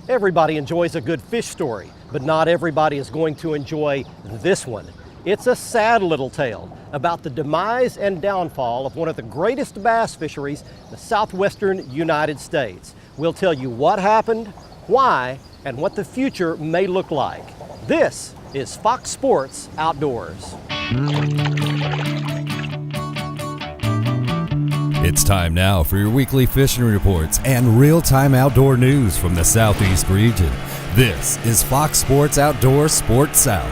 Everybody enjoys a good fish story, but not everybody is going to enjoy this one. It's a sad little tale about the demise and downfall of one of the greatest bass fisheries in the southwestern United States. We'll tell you what happened, why, and what the future may look like. This is Fox Sports Outdoors. It's time now for your weekly fishing reports and real-time outdoor news from the Southeast region. This is Fox Sports Outdoors Sports South.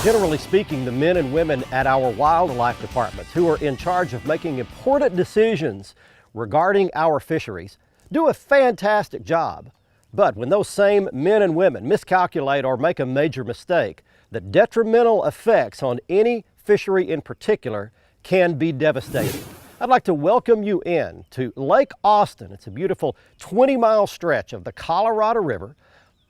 Generally speaking, the men and women at our wildlife departments who are in charge of making important decisions regarding our fisheries do a fantastic job. But when those same men and women miscalculate or make a major mistake, the detrimental effects on any fishery in particular can be devastating. I'd like to welcome you in to Lake Austin. It's a beautiful 20-mile stretch of the Colorado River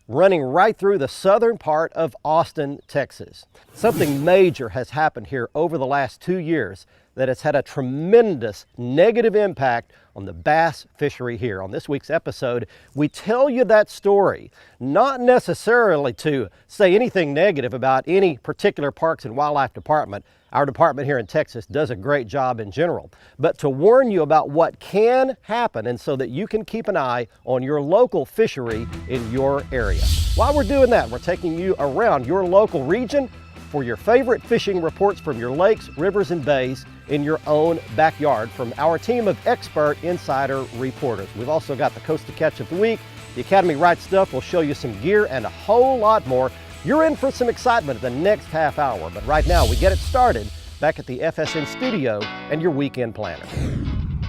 running right through the southern part of Austin, Texas. Something major has happened here over the last 2 years that has had a tremendous negative impact on the bass fishery here. On this week's episode, we tell you that story, not necessarily to say anything negative about any particular Parks and Wildlife department. Our department here in Texas does a great job in general, but to warn you about what can happen and so that you can keep an eye on your local fishery in your area. While we're doing that, we're taking you around your local region for your favorite fishing reports from your lakes, rivers, and bays in your own backyard from our team of expert insider reporters. We've also got the Coast to Catch of the Week. The Academy Right Stuff will show you some gear and a whole lot more. You're in for some excitement the next half hour, but right now we get it started back at the FSN studio and your weekend planner.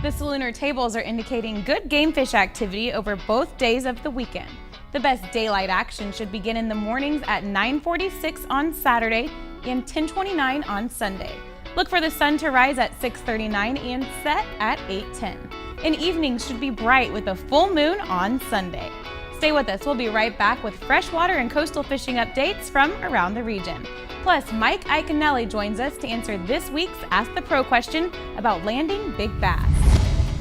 The Salooner tables are indicating good game fish activity over both days of the weekend. The best daylight action should begin in the mornings at 9:46 on Saturday and 10:29 on Sunday. Look for the sun to rise at 6:39 and set at 8:10. And evenings should be bright with a full moon on Sunday. Stay with us. We'll be right back with freshwater and coastal fishing updates from around the region. Plus, Mike Iaconelli joins us to answer this week's Ask the Pro question about landing big bass.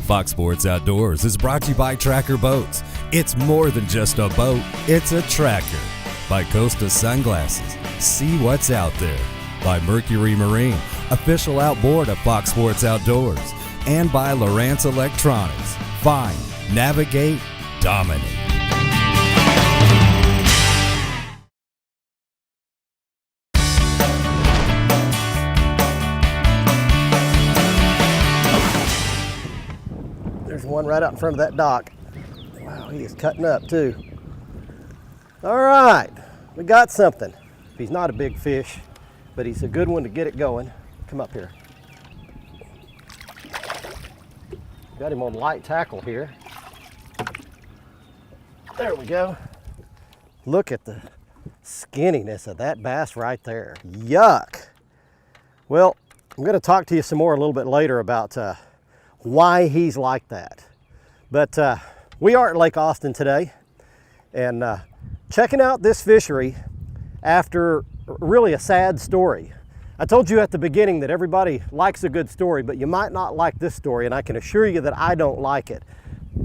Fox Sports Outdoors is brought to you by Tracker Boats. It's more than just a boat, it's a tracker. By Costa Sunglasses, see what's out there. By Mercury Marine, official outboard of Fox Sports Outdoors. And by Lowrance Electronics, find, navigate, dominate. There's one right out in front of that dock. Wow, he is cutting up too. All right, we got something. He's not a big fish, but he's a good one to get it going. Come up here. Got him on light tackle here. There we go. Look at the skinniness of that bass right there. Yuck. Well, I'm going to talk to you some more a little bit later about why he's like that. But we are at Lake Austin today and checking out this fishery after really a sad story. I told you at the beginning that everybody likes a good story, but you might not like this story, and I can assure you that I don't like it.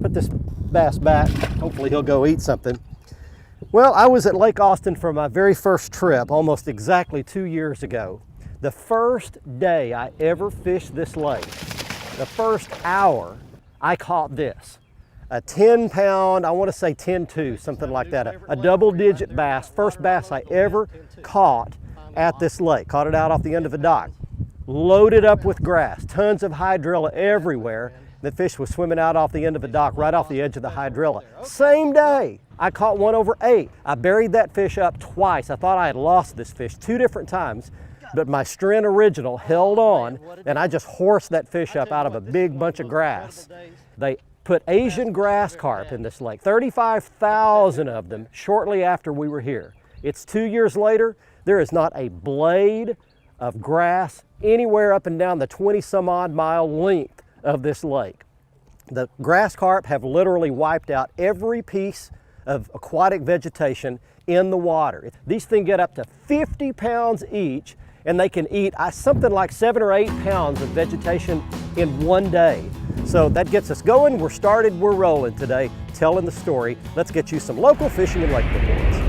Put this bass back, hopefully he'll go eat something. Well, I was at Lake Austin for my very first trip almost exactly 2 years ago. The first day I ever fished this lake, the first hour, I caught this. A 10-pound, I want to say 10-2, something like that. A double-digit bass, first bass I ever caught at this lake. Caught it out off the end of a dock. Loaded up with grass, tons of hydrilla everywhere. The fish was swimming out off the end of a dock, right off the edge of the hydrilla. Same day, I caught one over 8. I buried that fish up twice. I thought I had lost this fish 2 different times, but my Stren Original held on, and I just horsed that fish up out of a big bunch of grass. They put Asian grass carp in this lake, 35,000 of them shortly after we were here. It's 2 years later. There is not a blade of grass anywhere up and down the 20-some-odd mile length of this lake. The grass carp have literally wiped out every piece of aquatic vegetation in the water. These things get up to 50 pounds each, and they can eat something like 7 or 8 pounds of vegetation in one day. So that gets us going. We're started, we're rolling today, telling the story. Let's get you some local fishing and lake reports.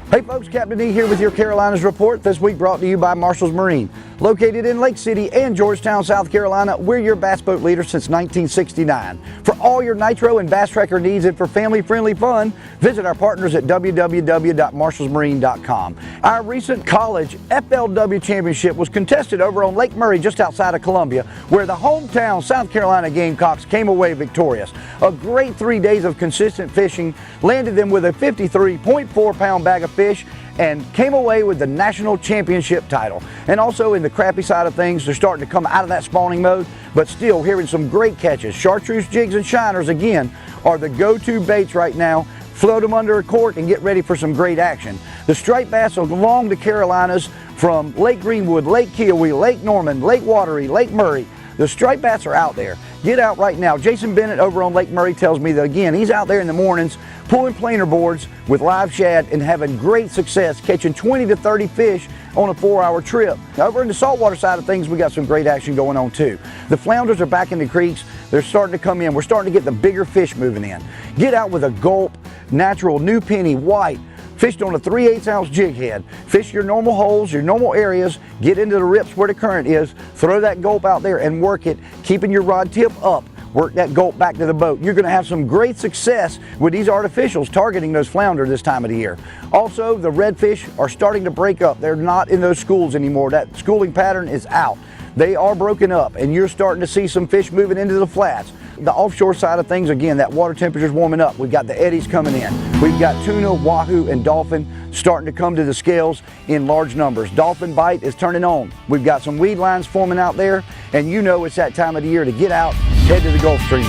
Hey folks, Captain D here with your Carolinas report, this week brought to you by Marshall's Marine. Located in Lake City and Georgetown, South Carolina, we're your bass boat leader since 1969. For all your nitro and bass tracker needs and for family-friendly fun, visit our partners at www.marshallsmarine.com. Our recent college FLW championship was contested over on Lake Murray just outside of Columbia, where the hometown South Carolina Gamecocks came away victorious. A great 3 days of consistent fishing landed them with a 53.4-pound bag of fish and came away with the national championship title. And also in the crappie side of things, they're starting to come out of that spawning mode, but still hearing some great catches. Chartreuse, jigs, and shiners again are the go-to baits right now. Float them under a cork and get ready for some great action. The striped bass along the Carolinas from Lake Greenwood, Lake Kiowee, Lake Norman, Lake Wateree, Lake Murray. The striped bass are out there. Get out right now. Jason Bennett over on Lake Murray tells me that again, he's out there in the mornings pulling planer boards with live shad and having great success catching 20 to 30 fish on a 4-hour trip. Over in the saltwater side of things, we got some great action going on too. The flounders are back in the creeks. They're starting to come in. We're starting to get the bigger fish moving in. Get out with a Gulp Natural New Penny White. Fished on a 3/8 ounce jig head. Fish your normal holes, your normal areas, get into the rips where the current is, throw that Gulp out there and work it, keeping your rod tip up. Work that Gulp back to the boat. You're gonna have some great success with these artificials targeting those flounder this time of the year. Also, the redfish are starting to break up. They're not in those schools anymore. That schooling pattern is out. They are broken up and you're starting to see some fish moving into the flats. The offshore side of things, again, that water temperature's warming up. We've got the eddies coming in. We've got tuna, wahoo, and dolphin starting to come to the scales in large numbers. Dolphin bite is turning on. We've got some weed lines forming out there, and you know it's that time of the year to get out, head to the Gulf Stream.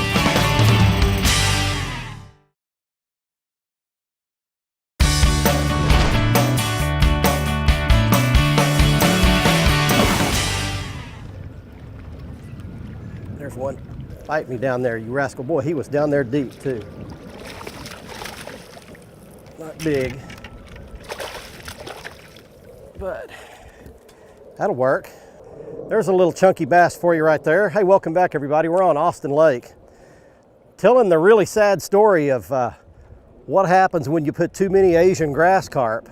There's one. Bite me down there, you rascal. Boy, he was down there deep too. Not big, but that'll work. There's a little chunky bass for you right there. Hey, welcome back everybody. We're on Austin Lake, telling the really sad story of what happens when you put too many Asian grass carp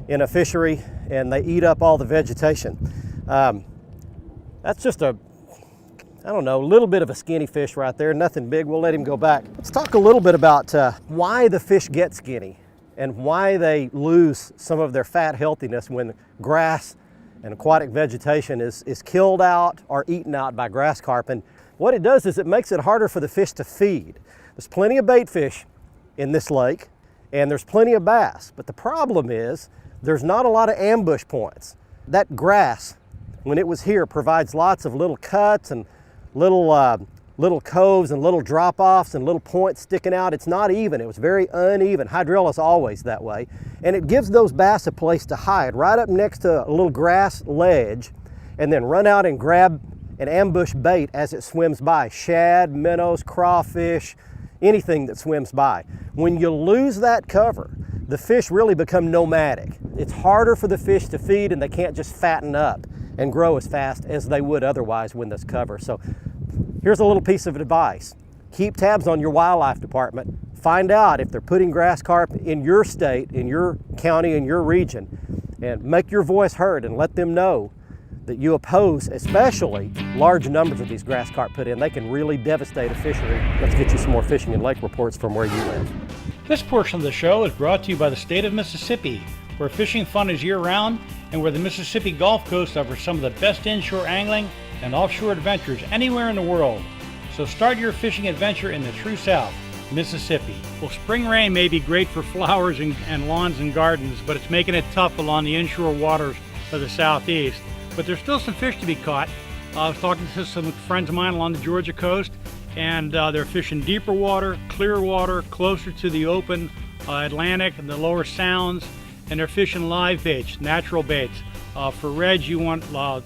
in a fishery and they eat up all the vegetation. That's just a little bit of a skinny fish right there, nothing big. We'll let him go back. Let's talk a little bit about why the fish get skinny and why they lose some of their fat healthiness when grass and aquatic vegetation is killed out or eaten out by grass carp. And what it does is it makes it harder for the fish to feed. There's plenty of bait fish in this lake and there's plenty of bass, but the problem is there's not a lot of ambush points. That grass, when it was here, provides lots of little cuts and little coves and little drop-offs and little points sticking out. It's not even. It was very uneven. Hydrilla's always that way. And it gives those bass a place to hide right up next to a little grass ledge and then run out and grab an ambush bait as it swims by. Shad, minnows, crawfish, anything that swims by. When you lose that cover, the fish really become nomadic. It's harder for the fish to feed and they can't just fatten up and grow as fast as they would otherwise when there's cover. So here's a little piece of advice. Keep tabs on your wildlife department. Find out if they're putting grass carp in your state, in your county, in your region, and make your voice heard and let them know that you oppose especially large numbers of these grass carp put in. They can really devastate a fishery. Let's get you some more fishing and lake reports from where you live. This portion of the show is brought to you by the state of Mississippi, where fishing fun is year-round and where the Mississippi Gulf Coast offers some of the best inshore angling and offshore adventures anywhere in the world. So start your fishing adventure in the true South, Mississippi. Well, spring rain may be great for flowers and lawns and gardens, but it's making it tough along the inshore waters of the Southeast. But there's still some fish to be caught. I was talking to some friends of mine along the Georgia coast, and they're fishing deeper water, clear water, closer to the open Atlantic and the lower sounds, and they're fishing live baits, natural baits. For reds, you want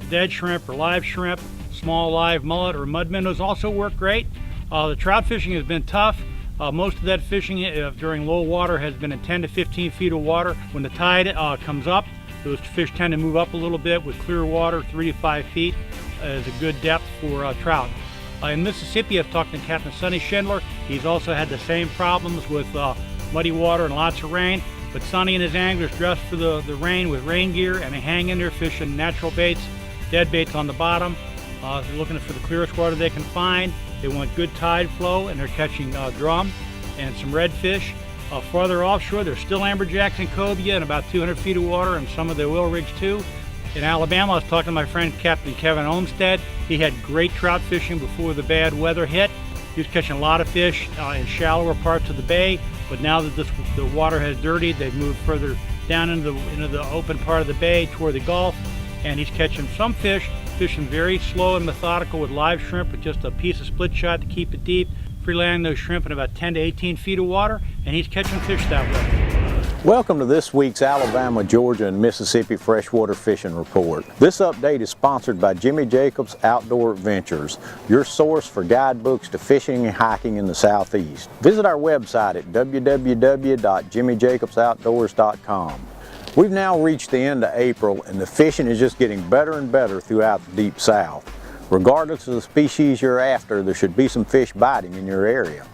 dead shrimp or live shrimp. Small live mullet or mud minnows also work great. The trout fishing has been tough. Most of that fishing during low water has been in 10 to 15 feet of water. When the tide comes up, those fish tend to move up a little bit. With clear water, 3 to 5 feet is a good depth for trout. In Mississippi, I've talked to Captain Sonny Schindler. He's also had the same problems with muddy water and lots of rain. But Sonny and his anglers dress for the rain with rain gear, and they hang in there fishing natural baits, dead baits on the bottom. They're looking for the clearest water they can find. They want good tide flow, and they're catching drum and some redfish. Farther offshore, there's still amberjacks and cobia and about 200 feet of water, and some of the oil rigs too. In Alabama, I was talking to my friend Captain Kevin Olmstead. He had great trout fishing before the bad weather hit. He was catching a lot of fish in shallower parts of the bay, but now that the water has dirtied, they've moved further down into the open part of the bay toward the Gulf, and he's catching some fish, fishing very slow and methodical with live shrimp with just a piece of split shot to keep it deep, free-landing those shrimp in about 10 to 18 feet of water, and he's catching fish that way. Welcome to this week's Alabama, Georgia, and Mississippi Freshwater Fishing Report. This update is sponsored by Jimmy Jacobs Outdoor Adventures, your source for guidebooks to fishing and hiking in the Southeast. Visit our website at www.jimmyjacobsoutdoors.com. We've now reached the end of April, and the fishing is just getting better and better throughout the Deep South. Regardless of the species you're after, there should be some fish biting in your area.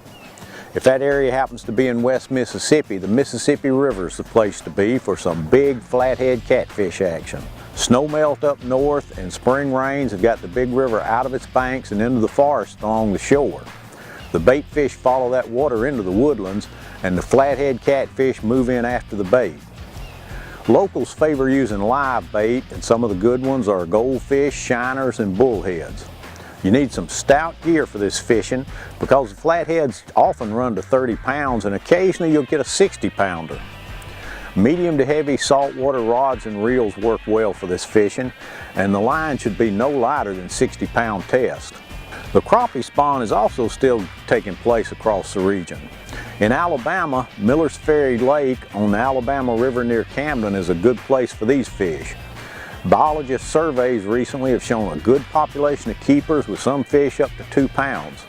If that area happens to be in West Mississippi, the Mississippi River is the place to be for some big flathead catfish action. Snow melt up north and spring rains have got the big river out of its banks and into the forest along the shore. The bait fish follow that water into the woodlands, and the flathead catfish move in after the bait. Locals favor using live bait, and some of the good ones are goldfish, shiners, and bullheads. You need some stout gear for this fishing because the flatheads often run to 30 pounds and occasionally you'll get a 60-pounder. Medium to heavy saltwater rods and reels work well for this fishing, and the line should be no lighter than 60-pound test. The crappie spawn is also still taking place across the region. In Alabama, Miller's Ferry Lake on the Alabama River near Camden is a good place for these fish. Biologist surveys recently have shown a good population of keepers with some fish up to 2 pounds.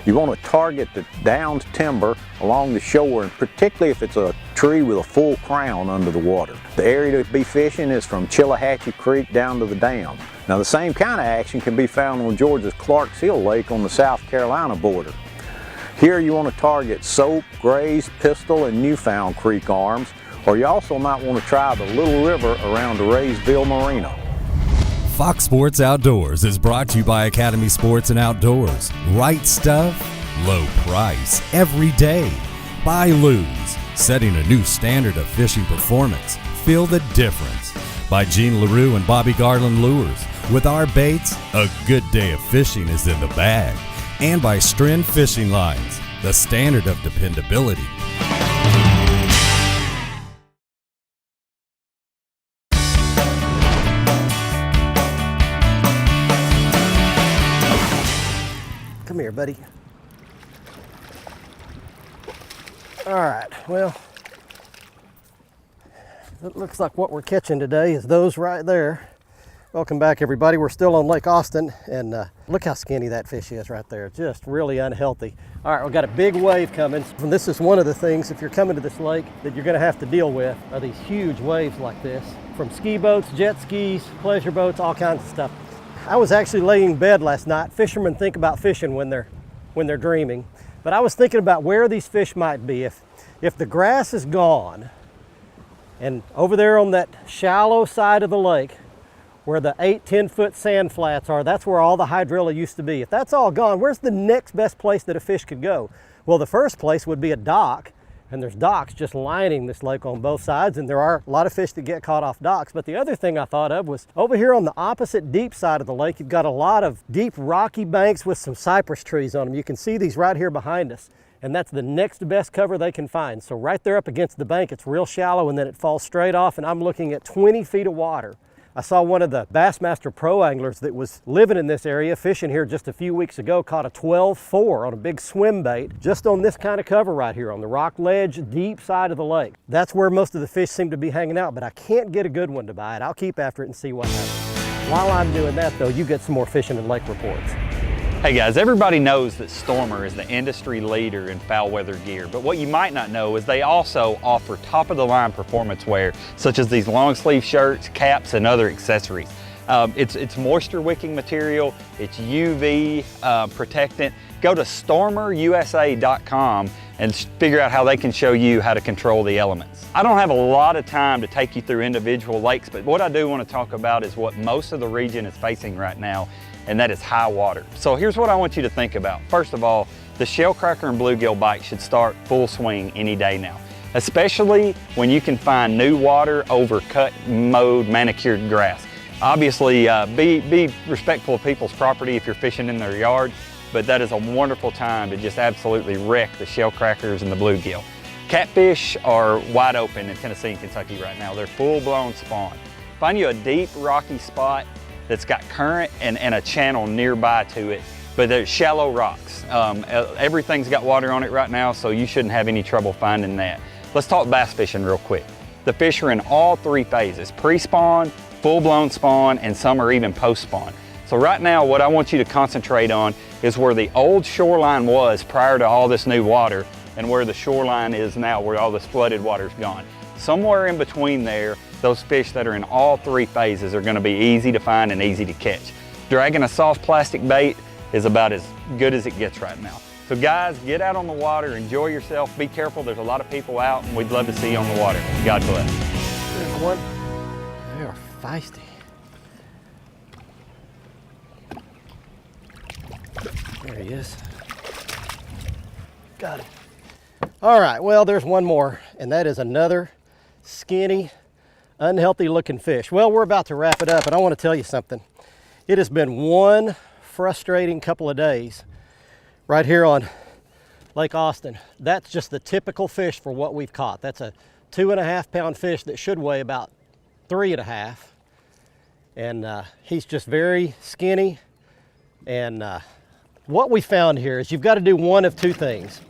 You want to target the downed timber along the shore, and particularly if it's a tree with a full crown under the water. The area to be fishing is from Chillihatchee Creek down to the dam. Now the same kind of action can be found on Georgia's Clarks Hill Lake on the South Carolina border. Here you want to target Soap, Grays, Pistol, and Newfound Creek arms, or you also might want to try the Little River around the Raysville Marina. Fox Sports Outdoors is brought to you by Academy Sports and Outdoors. Right stuff, low price, every day. Buy Lose, setting a new standard of fishing performance. Feel the difference. By Gene LaRue and Bobby Garland Lures. With our baits, a good day of fishing is in the bag. And by Stren Fishing Lines, the standard of dependability. Come here, buddy. All right, well, it looks like what we're catching today is those right there. Welcome back, everybody. We're still on Lake Austin, and look how skinny that fish is right there. Just really unhealthy. All right, we've got a big wave coming. And this is one of the things, if you're coming to this lake, that you're gonna have to deal with are these huge waves like this. From ski boats, jet skis, pleasure boats, all kinds of stuff. I was actually laying in bed last night. Fishermen think about fishing when they're dreaming. But I was thinking about where these fish might be. If the grass is gone, and over there on that shallow side of the lake, where the 8-10 foot sand flats are, that's where all the hydrilla used to be. If that's all gone, where's the next best place that a fish could go? Well, the first place would be a dock, and there's docks just lining this lake on both sides, and there are a lot of fish that get caught off docks. But the other thing I thought of was over here on the opposite deep side of the lake, you've got a lot of deep rocky banks with some cypress trees on them. You can see these right here behind us, and that's the next best cover they can find. So right there up against the bank, it's real shallow, and then it falls straight off, and I'm looking at 20 feet of water. I saw one of the Bassmaster Pro anglers that was living in this area, fishing here just a few weeks ago, caught a 12-4 on a big swim bait, just on this kind of cover right here on the rock ledge, deep side of the lake. That's where most of the fish seem to be hanging out, but I can't get a good one to bite. I'll keep after it and see what happens. While I'm doing that though, you get some more fishing and lake reports. Hey guys, everybody knows that Stormer is the industry leader in foul weather gear, but what you might not know is they also offer top of the line performance wear, such as these long sleeve shirts, caps, and other accessories. It's moisture wicking material, it's UV protectant. Go to stormerusa.com and figure out how they can show you how to control the elements. I don't have a lot of time to take you through individual lakes, but what I do want to talk about is what most of the region is facing right now, and that is high water. So here's what I want you to think about. First of all, the shellcracker and bluegill bite should start full swing any day now, especially when you can find new water over cut, mowed, manicured grass. Obviously, be respectful of people's property if you're fishing in their yard, but that is a wonderful time to just absolutely wreck the shellcrackers and the bluegill. Catfish are wide open in Tennessee and Kentucky right now. They're full-blown spawn. Find you a deep, rocky spot that's got current and a channel nearby to it, but they're shallow rocks. Everything's got water on it right now, so you shouldn't have any trouble finding that. Let's talk bass fishing real quick. The fish are in all three phases: pre-spawn, full-blown spawn, and some are even post-spawn. So right now, what I want you to concentrate on is where the old shoreline was prior to all this new water and where the shoreline is now, where all this flooded water's gone. Somewhere in between there, those fish that are in all three phases are gonna be easy to find and easy to catch. Dragging a soft plastic bait is about as good as it gets right now. So guys, get out on the water, enjoy yourself, be careful. There's a lot of people out and we'd love to see you on the water. God bless. There's one. They are feisty. There he is. Got it. All right, well, there's one more, and that is another skinny, unhealthy looking fish. Well, we're about to wrap it up, and I want to tell you something. It has been one frustrating couple of days right here on Lake Austin. That's just the typical fish for what we've caught. That's a 2.5 pound fish that should weigh about 3.5. And he's just very skinny. And what we found here is you've got to do one of two things.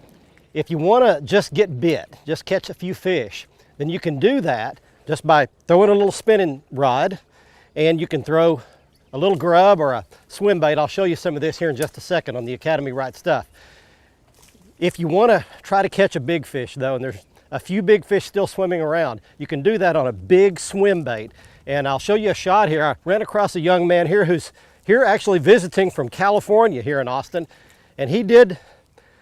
If you want to just get bit, just catch a few fish, then you can do that just by throwing a little spinning rod, and you can throw a little grub or a swim bait. I'll show you some of this here in just a second on the Academy Right Stuff. If you want to try to catch a big fish though, and there's a few big fish still swimming around, you can do that on a big swim bait. And I'll show you a shot here. I ran across a young man here who's here actually visiting from California here in Austin, and he did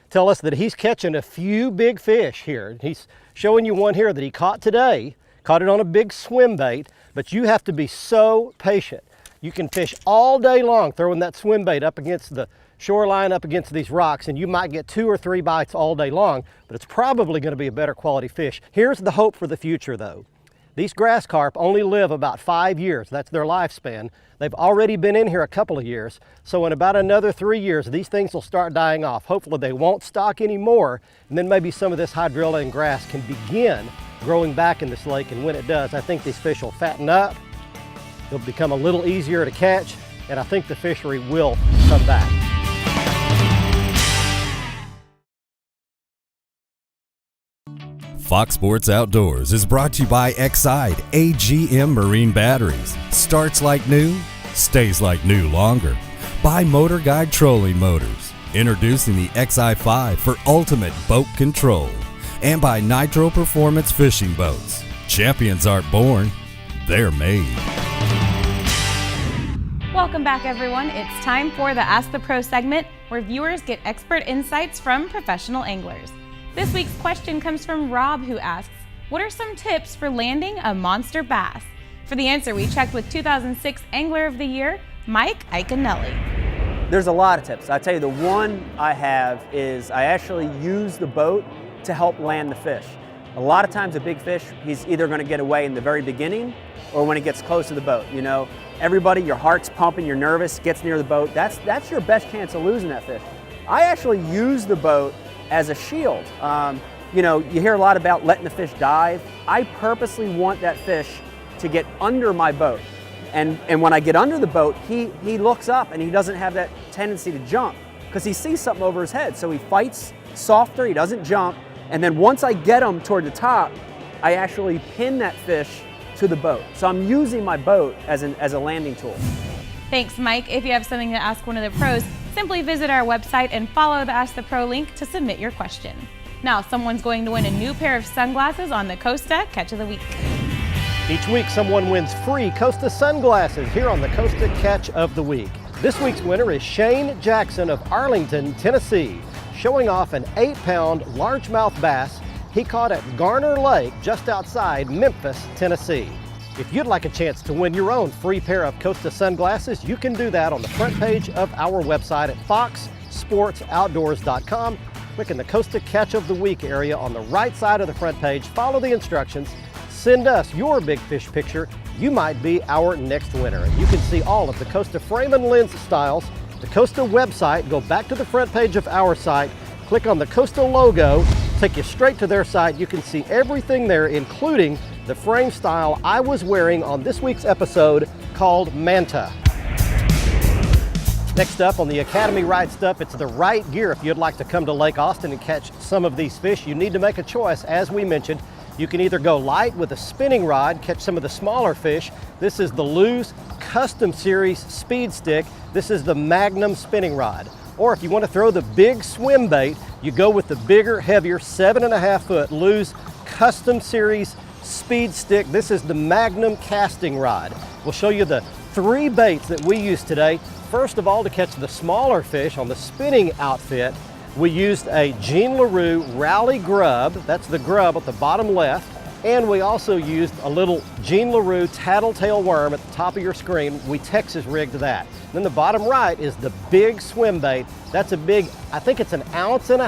tell us that he's catching a few big fish here. He's showing you one here that he caught today, caught it on a big swim bait, but you have to be so patient. You can fish all day long throwing that swim bait up against the shoreline, up against these rocks, and you might get 2 or 3 bites all day long, but it's probably going to be a better quality fish. Here's the hope for the future though. These grass carp only live about 5 years. That's their lifespan. They've already been in here a couple of years. So in about another 3 years, these things will start dying off. Hopefully they won't stock anymore, and then maybe some of this hydrilla and grass can begin growing back in this lake. And when it does, I think these fish will fatten up. They'll become a little easier to catch, and I think the fishery will come back. Fox Sports Outdoors is brought to you by Exide AGM Marine Batteries. Starts like new, stays like new longer. By Motor Guide Trolling Motors. Introducing the XI5 for ultimate boat control. And by Nitro Performance Fishing Boats. Champions aren't born, they're made. Welcome back, everyone. It's time for the Ask the Pro segment, where viewers get expert insights from professional anglers. This week's question comes from Rob, who asks, what are some tips for landing a monster bass? For the answer, we checked with 2006 Angler of the Year, Mike Iaconelli. There's a lot of tips. I tell you, the one I have is I actually use the boat to help land the fish. A lot of times a big fish, he's either going to get away in the very beginning or when he gets close to the boat. You know, everybody, your heart's pumping, you're nervous, gets near the boat. That's your best chance of losing that fish. I actually use the boat as a shield. You know, you hear a lot about letting the fish dive. I purposely want that fish to get under my boat. And when I get under the boat, he looks up and he doesn't have that tendency to jump because he sees something over his head. So he fights softer, he doesn't jump. And then once I get him toward the top, I actually pin that fish to the boat. So I'm using my boat as a landing tool. Thanks, Mike. If you have something to ask one of the pros, simply visit our website and follow the Ask the Pro link to submit your question. Now, someone's going to win a new pair of sunglasses on the Costa Catch of the Week. Each week, someone wins free Costa sunglasses here on the Costa Catch of the Week. This week's winner is Shane Jackson of Arlington, Tennessee, showing off an 8-pound largemouth bass he caught at Garner Lake just outside Memphis, Tennessee. If you'd like a chance to win your own free pair of Costa sunglasses, you can do that on the front page of our website at foxsportsoutdoors.com. Click in the Costa Catch of the Week area on the right side of the front page, follow the instructions, send us your big fish picture. You might be our next winner. And you can see all of the Costa frame and lens styles, the Costa website. Go back to the front page of our site, click on the Costa logo, take you straight to their site. You can see everything there, including the frame style I was wearing on this week's episode called Manta. Next up on the Academy Right Stuff, it's the right gear. If you'd like to come to Lake Austin and catch some of these fish, you need to make a choice. As we mentioned, you can either go light with a spinning rod, catch some of the smaller fish. This is the Lew's Custom Series Speed Stick. This is the Magnum spinning rod. Or if you want to throw the big swim bait, you go with the bigger, heavier 7.5 foot Lew's Custom Series Speed Stick. This is the Magnum casting rod. We'll show you the 3 baits that we used today. First of all, to catch the smaller fish on the spinning outfit, we used a Jean LaRue Rally Grub. That's the grub at the bottom left. And we also used a little Jean LaRue Tattletale Worm at the top of your screen. We Texas rigged that. Then the bottom right is the big swim bait. That's a big, I think it's 1.5 ounces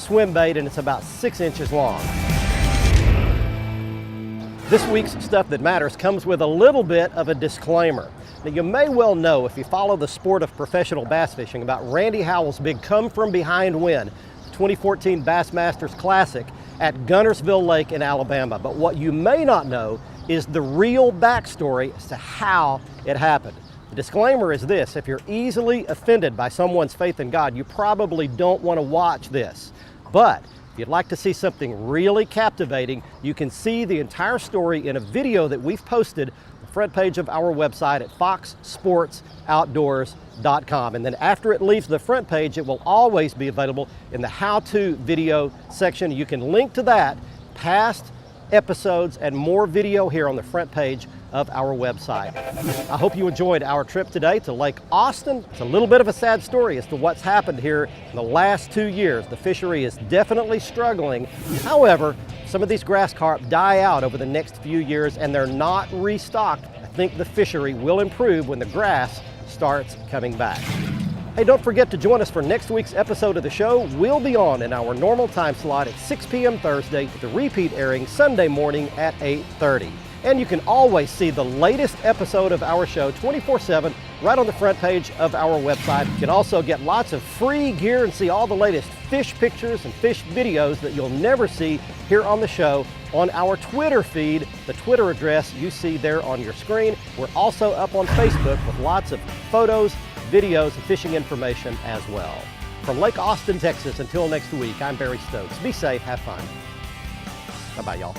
swim bait, and it's about 6 inches long. This week's Stuff That Matters comes with a little bit of a disclaimer. Now, you may well know, if you follow the sport of professional bass fishing, about Randy Howell's big come-from-behind win, the 2014 Bassmasters Classic at Guntersville Lake in Alabama. But what you may not know is the real backstory as to how it happened. The disclaimer is this: if you're easily offended by someone's faith in God, you probably don't want to watch this. But if you'd like to see something really captivating, you can see the entire story in a video that we've posted on the front page of our website at foxsportsoutdoors.com. And then after it leaves the front page, it will always be available in the how-to video section. You can link to that, past episodes, and more video here on the front page of our website. I hope you enjoyed our trip today to Lake Austin. It's a little bit of a sad story as to what's happened here in the last 2 years. The fishery is definitely struggling. However, some of these grass carp die out over the next few years and they're not restocked. I think the fishery will improve when the grass starts coming back. Hey, don't forget to join us for next week's episode of the show. We'll be on in our normal time slot at 6 p.m. Thursday, with the repeat airing Sunday morning at 8:30. And you can always see the latest episode of our show 24/7 right on the front page of our website. You can also get lots of free gear and see all the latest fish pictures and fish videos that you'll never see here on the show on our Twitter feed, the Twitter address you see there on your screen. We're also up on Facebook with lots of photos, videos, and fishing information as well. From Lake Austin, Texas, until next week, I'm Barry Stokes. Be safe, have fun. Bye-bye, y'all.